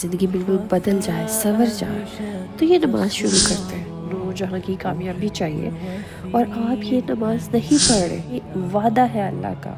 زندگی بالکل بدل جائے، سنور جائے، تو یہ نماز شروع کرتے ہیں۔ نور جہاں کی کامیابی چاہیے اور آپ یہ نماز نہیں پڑھ رہے، یہ وعدہ ہے اللہ کا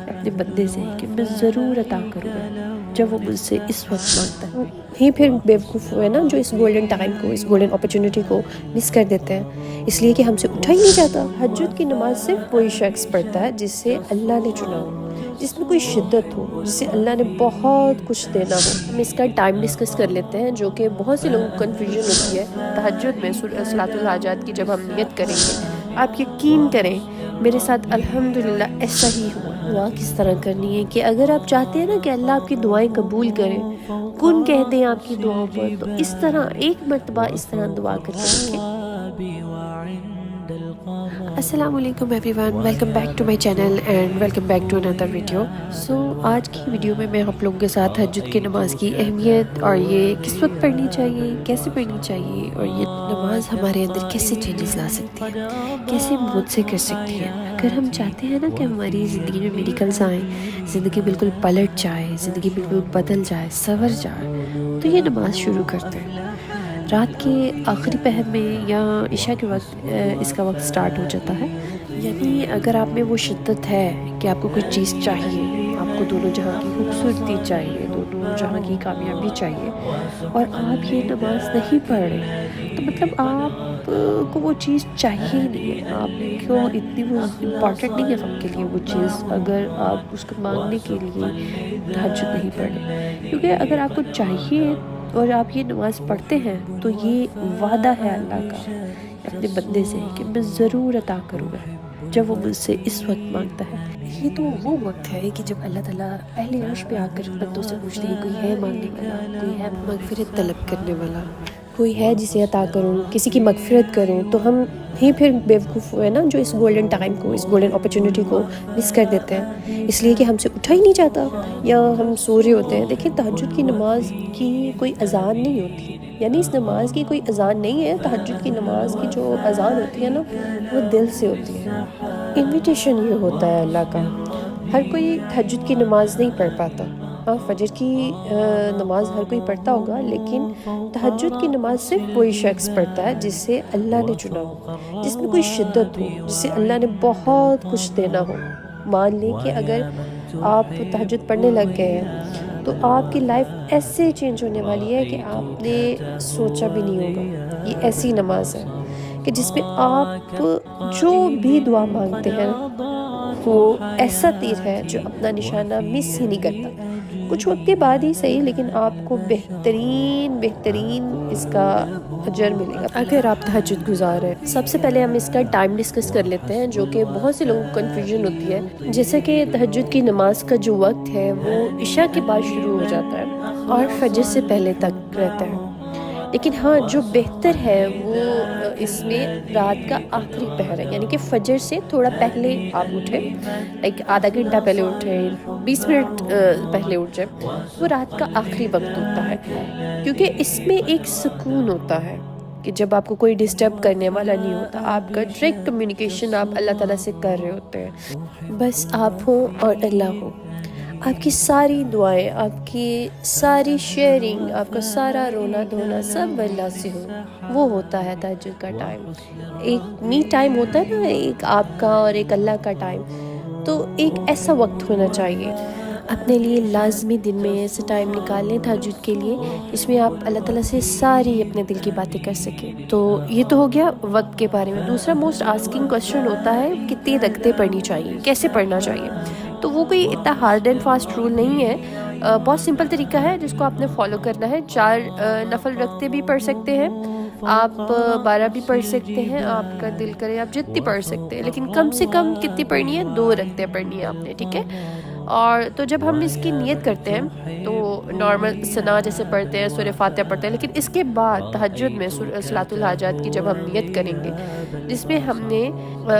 اپنے بندے سے کہ میں ضرور عطا کروں گا جب وہ مجھ سے اس وقت مانگتا ہے۔ ہی پھر بیوقوف ہوئے نا جو اس گولڈن ٹائم کو، اس گولڈن اپرچونٹی کو مس کر دیتے ہیں، اس لیے کہ ہم سے اٹھا ہی نہیں جاتا۔ تہجد کی نماز صرف وہی شخص پڑھتا ہے جس سے اللہ نے چنا ہو، جس میں کوئی شدت ہو، جس سے اللہ نے بہت کچھ دینا ہو۔ ہم اس کا ٹائم ڈسکس کر لیتے ہیں، جو کہ بہت سے لوگوں کو کنفیوژن ہوتی ہے تہجد میں صلاۃ الحاجات کی جب ہم نیت کریں گے۔ آپ یقین کریں میرے ساتھ الحمدللہ ایسا ہی ہوا۔ دعا کس طرح کرنی ہے کہ اگر آپ چاہتے ہیں نا کہ اللہ آپ کی دعائیں قبول کرے، کن کہہ دیں آپ کی دعاؤں پر، تو اس طرح ایک مرتبہ اس طرح دعا کر کے رکھیں۔ السلام علیکم everyone, welcome back to my channel and welcome back to another video. آج کی ویڈیو میں آپ لوگوں کے ساتھ تہجد کی نماز کی اہمیت اور یہ کس وقت پڑھنی چاہیے، کیسے پڑھنی چاہیے، اور یہ نماز ہمارے اندر کیسے چینجز لا سکتی ہے، کیسے موت سے کر سکتی ہے۔ اگر ہم چاہتے ہیں نا کہ ہماری زندگی میں میریکلز آئیں، زندگی بالکل پلٹ جائے، زندگی بالکل بدل جائے، سنور جائے، تو یہ نماز شروع کرتے ہیں۔ رات کے آخری پہر میں یا عشاء کے وقت اس کا وقت سٹارٹ ہو جاتا ہے۔ یعنی اگر آپ میں وہ شدت ہے کہ آپ کو کوئی چیز چاہیے، آپ کو دونوں جہاں کی خوبصورتی چاہیے، دونوں جہاں کی کامیابی چاہیے، اور آپ یہ نماز نہیں پڑھ رہے، تو مطلب آپ کو وہ چیز چاہیے ہی نہیں ہے، آپ کو اتنی وہ امپورٹنٹ نہیں ہے آپ کے لیے وہ چیز، اگر آپ اس کو مانگنے کے لیے تہجد نہیں پڑھ رہے۔ کیونکہ اگر آپ کو چاہیے اور آپ یہ نماز پڑھتے ہیں تو یہ وعدہ ہے اللہ کا اپنے بندے سے کہ میں ضرور عطا کروں گا جب وہ مجھ سے اس وقت مانگتا ہے۔ یہ تو وہ وقت ہے کہ جب اللہ تعالیٰ پہلے عرش پہ آ کر بندوں سے پوچھتے ہیں کوئی ہے مانگنے والا، کوئی ہے مغفرت طلب کرنے والا، کوئی ہے جسے عطا کروں، کسی کی مغفرت کروں، تو ہم ہی پھر بیوقوف ہوئے نا جو اس گولڈن ٹائم کو، اس گولڈن اپرچونٹی کو مس کر دیتے ہیں، اس لیے کہ ہم سے اٹھا ہی نہیں جاتا یا ہم سو رہے ہوتے ہیں۔ دیکھیں تہجد کی نماز کی کوئی اذان نہیں ہوتی، یعنی اس نماز کی کوئی اذان نہیں ہے۔ تہجد کی نماز کی جو اذان ہوتی ہے نا وہ دل سے ہوتی ہے، انویٹیشن یہ ہوتا ہے اللہ کا۔ ہر کوئی تہجد کی نماز نہیں پڑھ پاتا، ہاں فجر کی نماز ہر کوئی پڑھتا ہوگا، لیکن تہجد کی نماز صرف وہی شخص پڑھتا ہے جس سے اللہ نے چنا ہو، جس میں کوئی شدت ہو، جس سے اللہ نے بہت کچھ دینا ہو۔ مان لیں کہ اگر آپ تہجد پڑھنے لگ گئے ہیں تو آپ کی لائف ایسے چینج ہونے والی ہے کہ آپ نے سوچا بھی نہیں ہوگا۔ یہ ایسی نماز ہے کہ جس میں آپ جو بھی دعا مانگتے ہیں وہ ایسا تیر ہے جو اپنا نشانہ مس ہی نہیں کرتا، کچھ وقت کے بعد ہی صحیح، لیکن آپ کو بہترین اس کا اجر ملے گا اگر آپ تہجد گزار ہیں۔ سب سے پہلے ہم اس کا ٹائم ڈسکس کر لیتے ہیں، جو کہ بہت سے لوگوں کو کنفیوژن ہوتی ہے۔ جیسے کہ تہجد کی نماز کا جو وقت ہے وہ عشاء کے بعد شروع ہو جاتا ہے اور فجر سے پہلے تک رہتا ہے، لیکن ہاں جو بہتر ہے وہ اس میں رات کا آخری پہر ہے، یعنی کہ فجر سے تھوڑا پہلے آپ اٹھیں، لائک آدھا گھنٹہ پہلے اٹھیں، 20 منٹ پہلے اٹھ جائیں، وہ رات کا آخری وقت ہوتا ہے، کیونکہ اس میں ایک سکون ہوتا ہے کہ جب آپ کو کوئی ڈسٹرب کرنے والا نہیں ہوتا، آپ کا ڈائریکٹ کمیونیکیشن آپ اللہ تعالیٰ سے کر رہے ہوتے ہیں، بس آپ ہوں اور اللہ ہو۔ آپ کی ساری دعائیں، آپ کی ساری شیئرنگ، آپ کا سارا رونا دھونا سب اللہ سے ہو، وہ ہوتا ہے تہجد کا ٹائم۔ ایک می ٹائم ہوتا ہے نا، ایک آپ کا اور ایک اللہ کا ٹائم، تو ایک ایسا وقت ہونا چاہیے۔ اپنے لیے لازمی دن میں ایسے ٹائم نکال لیں تہجد کے لیے، اس میں آپ اللہ تعالیٰ سے ساری اپنے دل کی باتیں کر سکیں۔ تو یہ تو ہو گیا وقت کے بارے میں۔ دوسرا موسٹ آسکنگ کویسچن ہوتا ہے کتنی رکعتیں پڑھنی چاہیے، کیسے پڑھنا چاہیے۔ تو وہ کوئی اتنا ہارڈ اینڈ فاسٹ رول نہیں ہے، بہت سمپل طریقہ ہے جس کو آپ نے فالو کرنا ہے۔ 4 نفل رکعتیں بھی پڑھ سکتے ہیں آپ، 12 بھی پڑھ سکتے ہیں، آپ کا دل کرے آپ جتنی پڑھ سکتے ہیں، لیکن کم سے کم کتنی پڑھنی ہے، 2 رکعتیں پڑھنی ہے آپ نے، ٹھیک ہے۔ اور تو جب ہم اس کی نیت کرتے ہیں تو نارمل ثنا جیسے پڑھتے ہیں، سورہ فاتحہ پڑھتے ہیں، لیکن اس کے بعد تہجد میں صلاۃ الحاجات کی جب ہم نیت کریں گے، جس میں ہم نے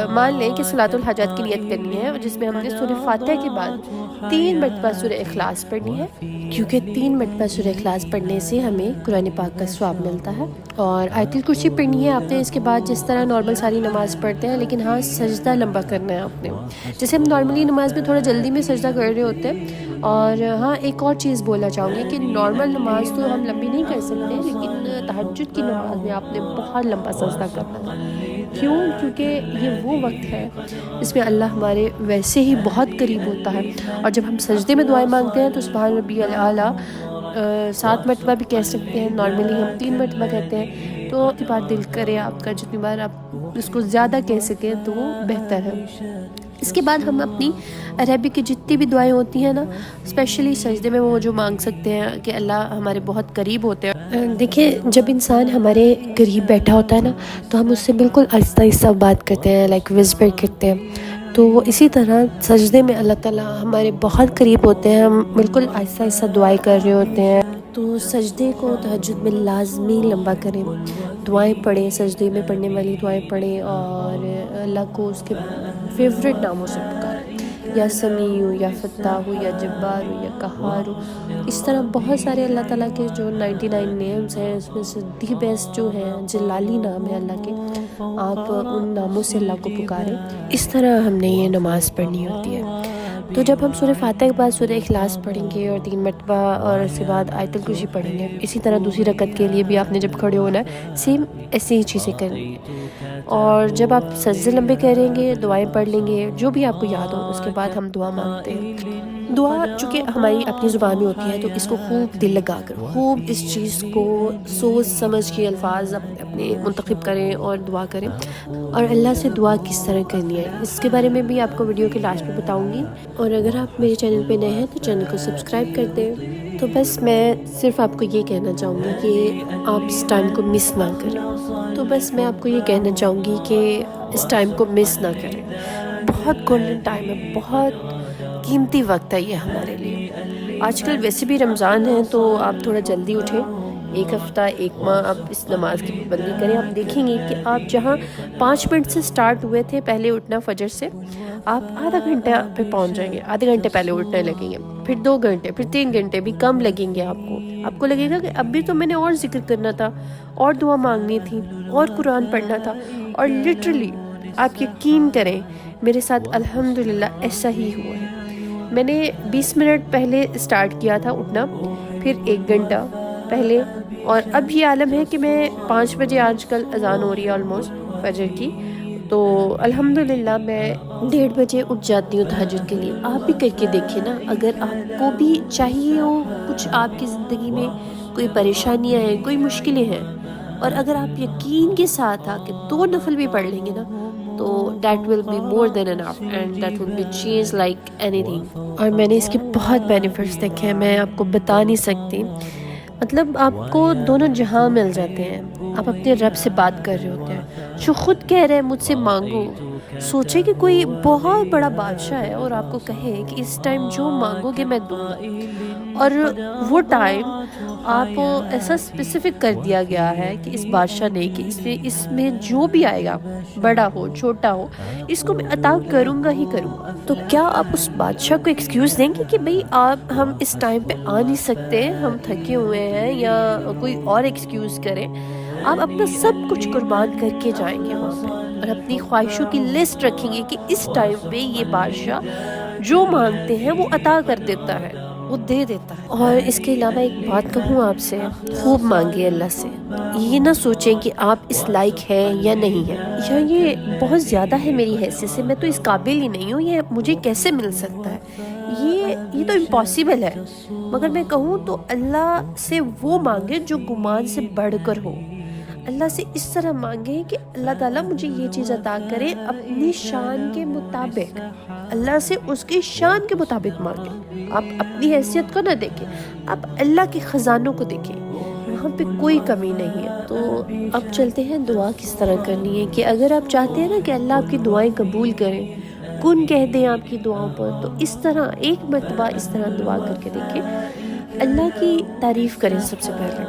مان لیں کہ صلاۃ الحاجات کی نیت کرنی ہے، جس میں ہم نے سورہ فاتحہ کے بعد 3 مرتبہ سورہ اخلاص پڑھنی ہے، کیونکہ 3 مرتبہ سورہ اخلاص پڑھنے سے ہمیں قرآن پاک کا ثواب ملتا ہے، اور آیت الکرسی پڑھنی ہے آپ نے اس کے بعد، جس طرح نارمل ساری نماز پڑھتے ہیں، لیکن ہاں سجدہ لمبا کرنا ہے آپ نے، جیسے ہم نارملی نماز میں تھوڑا جلدی میں سجدہ کر رہے ہوتے ہیں، اور ہاں ایک اور چیز بولنا چاہوں گی کہ نارمل نماز تو ہم لمبی نہیں کر سکتے، لیکن تہجد کی نماز میں آپ نے بہت لمبا سجدہ کرنا ہے۔ کیوں؟ کیونکہ یہ وہ وقت ہے اس میں اللہ ہمارے ویسے ہی بہت قریب ہوتا ہے، اور جب ہم سجدے میں دعائیں مانگتے ہیں تو سبحان ربی الاعلیٰ 7 مرتبہ بھی کہہ سکتے ہیں، نارملی ہم 3 مرتبہ کہتے ہیں، تو اتنی بار دل کرے آپ کا جتنی بار آپ اس کو زیادہ کہہ سکیں تو وہ بہتر ہے۔ اس کے بعد ہم اپنی عربی کی جتنی بھی دعائیں ہوتی ہیں نا، اسپیشلی سجدے میں وہ جو مانگ سکتے ہیں کہ اللہ ہمارے بہت قریب ہوتے ہیں۔ دیکھیں جب انسان ہمارے قریب بیٹھا ہوتا ہے نا تو ہم اس سے بالکل آہستہ آہستہ بات کرتے ہیں، لائک وسپر کرتے ہیں، تو اسی طرح سجدے میں اللہ تعالیٰ ہمارے بہت قریب ہوتے ہیں، ہم بالکل آہستہ آہستہ دعائیں کر رہے ہوتے ہیں۔ تو سجدے کو تہجد میں لازمی لمبا کریں، دعائیں پڑھیں، سجدے میں پڑھنے والی دعائیں پڑھیں، اور اللہ کو اس کے فیوریٹ ناموں سے پکاریں، یا سمیع ہو، یا فتاح ہو، یا جبار ہو، یا قہار ہو۔ اس طرح بہت سارے اللہ تعالیٰ کے جو 99 نیمز ہیں، اس میں سے دی بیسٹ جو ہیں جلالی نام ہے اللہ کے، آپ ان ناموں سے اللہ کو پکاریں۔ اس طرح ہم نے یہ نماز پڑھنی ہوتی ہے۔ تو جب ہم سورہ فاتحہ کے بعد سورہ اخلاص پڑھیں گے اور 3 مرتبہ، اور اس کے بعد آیت الکرسی پڑھیں گے، اسی طرح دوسری رکعت کے لیے بھی آپ نے جب کھڑے ہونا ہے سیم ایسی ہی چیزیں کرنی ہیں۔ اور جب آپ سجدے لمبے کریں گے، دعائیں پڑھ لیں گے جو بھی آپ کو یاد ہو، اس کے بعد ہم دعا مانگتے ہیں۔ دعا چونکہ ہماری اپنی زبان میں ہوتی ہے تو اس کو خوب دل لگا کر، خوب اس چیز کو سوچ سمجھ کے الفاظ اپنے منتخب کریں اور دعا کریں۔ اور اللہ سے دعا کس طرح کرنی ہے اس کے بارے میں بھی آپ کو ویڈیو کے لاسٹ میں بتاؤں گی، اور اگر آپ میرے چینل پہ نئے ہیں تو چینل کو سبسکرائب کر دیں۔ تو بس میں صرف آپ کو یہ کہنا چاہوں گی کہ آپ اس ٹائم کو مس نہ کریں، اس ٹائم کو مس نہ کریں۔ بہت گولڈن ٹائم ہے، بہت قیمتی وقت ہے یہ ہمارے لیے۔ آج کل ویسے بھی رمضان ہے تو آپ تھوڑا جلدی اٹھیں، 1 ہفتہ 1 ماہ آپ اس نماز کی پابندی کریں۔ آپ دیکھیں گے کہ آپ جہاں 5 منٹ سے سٹارٹ ہوئے تھے پہلے اٹھنا فجر سے، آپ آدھا گھنٹہ پہ پہنچ جائیں گے، آدھے گھنٹے پہلے اٹھنے لگیں گے، پھر 2 گھنٹے، پھر 3 گھنٹے بھی کم لگیں گے آپ کو لگے گا کہ اب بھی تو میں نے اور ذکر کرنا تھا، اور دعا مانگنی تھی، اور قرآن پڑھنا تھا۔ اور لٹرلی آپ یقین کریں میرے ساتھ الحمدللہ ایسا ہی ہوا ہے۔ میں نے 20 منٹ پہلے سٹارٹ کیا تھا اٹھنا، پھر 1 گھنٹہ پہلے، اور اب یہ عالم ہے کہ میں 5 بجے آج کل اذان ہو رہی ہے آلموسٹ فجر کی، تو الحمدللہ میں 1:30 بجے اٹھ جاتی ہوں تہجد کے لیے۔ آپ بھی کر کے دیکھیں نا، اگر آپ کو بھی چاہیے ہو کچھ، آپ کی زندگی میں کوئی پریشانیاں ہیں، کوئی مشکلیں ہیں، اور اگر آپ یقین کے ساتھ آ کے 2 نفل بھی پڑھ لیں گے نا تو that will be more than enough, and that will be change like اینی تھنگ۔ اور میں نے اس کے بہت بینیفٹس دیکھے ہیں، میں آپ کو بتا نہیں سکتی، مطلب آپ کو دونوں جہاں مل جاتے ہیں۔ آپ اپنے رب سے بات کر رہے ہوتے ہیں جو خود کہہ رہے ہیں مجھ سے مانگو۔ سوچیں کہ کوئی بہت بڑا بادشاہ ہے اور آپ کو کہے کہ اس ٹائم جو مانگو گے میں دوں گا، اور وہ ٹائم آپ ایسا اسپیسیفک کر دیا گیا ہے کہ اس بادشاہ نے کہ اس میں جو بھی آئے گا، بڑا ہو چھوٹا ہو، اس کو میں عطا کروں گا ہی کروں گا۔ تو کیا آپ اس بادشاہ کو ایکسکیوز دیں گے کہ بھئی ہم اس ٹائم پہ آ نہیں سکتے، ہم تھکے ہوئے ہیں، یا کوئی اور ایکسکیوز کریں؟ آپ اپنا سب کچھ قربان کر کے جائیں گے وہاں پہ، اور اپنی خواہشوں کی لسٹ رکھیں گے کہ اس ٹائم پہ یہ بادشاہ جو مانگتے ہیں وہ عطا کر دیتا ہے، وہ دے دیتا ہے۔ اور اس کے علاوہ ایک بات کہوں آپ سے، خوب مانگے اللہ سے، یہ نہ سوچیں کہ آپ اس لائق ہیں یا نہیں ہیں، یا یہ بہت زیادہ ہے میری حیثیت سے، میں تو اس قابل ہی نہیں ہوں، یہ مجھے کیسے مل سکتا ہے، یہ تو امپاسبل ہے۔ مگر میں کہوں تو اللہ سے وہ مانگے جو گمان سے بڑھ کر ہو۔ اللہ سے اس طرح مانگے کہ اللہ تعالیٰ مجھے یہ چیز عطا کرے اپنی شان کے مطابق، اللہ سے اس کی شان کے مطابق مانگے۔ آپ اپنی حیثیت کو نہ دیکھیں، آپ اللہ کے خزانوں کو دیکھیں، وہاں پہ کوئی کمی نہیں ہے۔ تو اب چلتے ہیں دعا کس طرح کرنی ہے، کہ اگر آپ چاہتے ہیں نا کہ اللہ آپ کی دعائیں قبول کریں، کن کہہ دیں آپ کی دعاؤں پر، تو اس طرح 1 مرتبہ اس طرح دعا کر کے دیکھیں۔ اللہ کی تعریف کریں سب سے پہلے،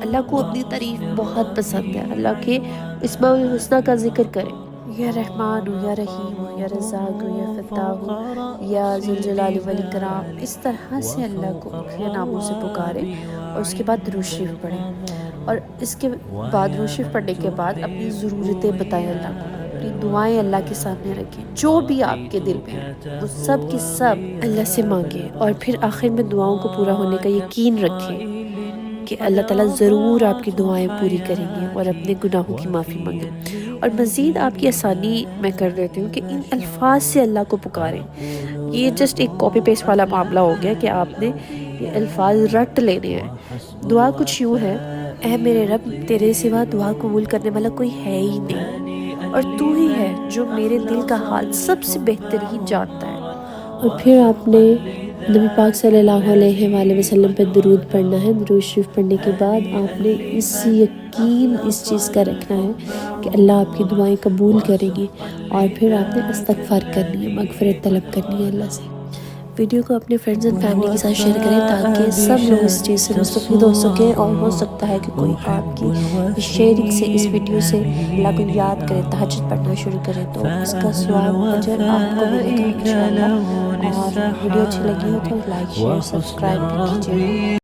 اللہ کو اپنی تعریف بہت پسند ہے، اللہ کے اسماء الحسنہ کا ذکر کریں، یا رحمان ہو، یا رحیم ہو، یا رزاق ہو، یا فتاح ہو، یا ذوالجلال والاکرام، اس طرح سے اللہ کو اپنے ناموں سے پکاریں، اور اس کے بعد درود شریف پڑھیں، اور اس کے بعد درود شریف پڑھنے کے بعد اپنی ضرورتیں بتائیں اللہ کو۔ اپنی دعائیں اللہ کے سامنے رکھیں، جو بھی آپ کے دل میں ہے وہ سب کے سب اللہ سے مانگیں، اور پھر آخر میں دعاؤں کو پورا ہونے کا یقین رکھیں کہ اللہ تعالیٰ ضرور آپ کی دعائیں پوری کریں گے، اور اپنے گناہوں کی معافی مانگیں۔ اور مزید آپ کی آسانی میں کر دیتی ہوں کہ ان الفاظ سے اللہ کو پکاریں۔ یہ جسٹ ایک کاپی پیسٹ والا معاملہ ہو گیا کہ آپ نے یہ الفاظ رٹ لینے ہیں۔ دعا کچھ یوں ہے: اے میرے رب، تیرے سوا دعا قبول کرنے والا کوئی ہے ہی نہیں، اور تو ہی ہے جو میرے دل کا حال سب سے بہترین جانتا ہے۔ اور پھر آپ نے نبی پاک صلی اللہ علیہ وآلہ وسلم پہ درود پڑھنا ہے۔ درود شریف پڑھنے کے بعد آپ نے یقین اس چیز کا رکھنا ہے کہ اللہ آپ کی دعائیں قبول کریں گی، اور پھر آپ نے استغفار کرنی ہے، مغفرت طلب کرنی ہے اللہ سے۔ ویڈیو کو اپنے فرینڈز اینڈ فیملی کے ساتھ شیئر کریں تاکہ سب لوگ اس چیز سے مستفید ہو سکیں، اور ہو سکتا ہے کہ کوئی آپ کی اس شیئرنگ سے، اس ویڈیو سے اللہ کو یاد کرے، تہجد پڑھنا شروع کرے تو اس کا ثواب اجر آپ کو ملے گا انشاءاللہ۔ اور ویڈیو اچھی لگی ہو تو لائک، شیئر، سبسکرائب بھی کیجیے۔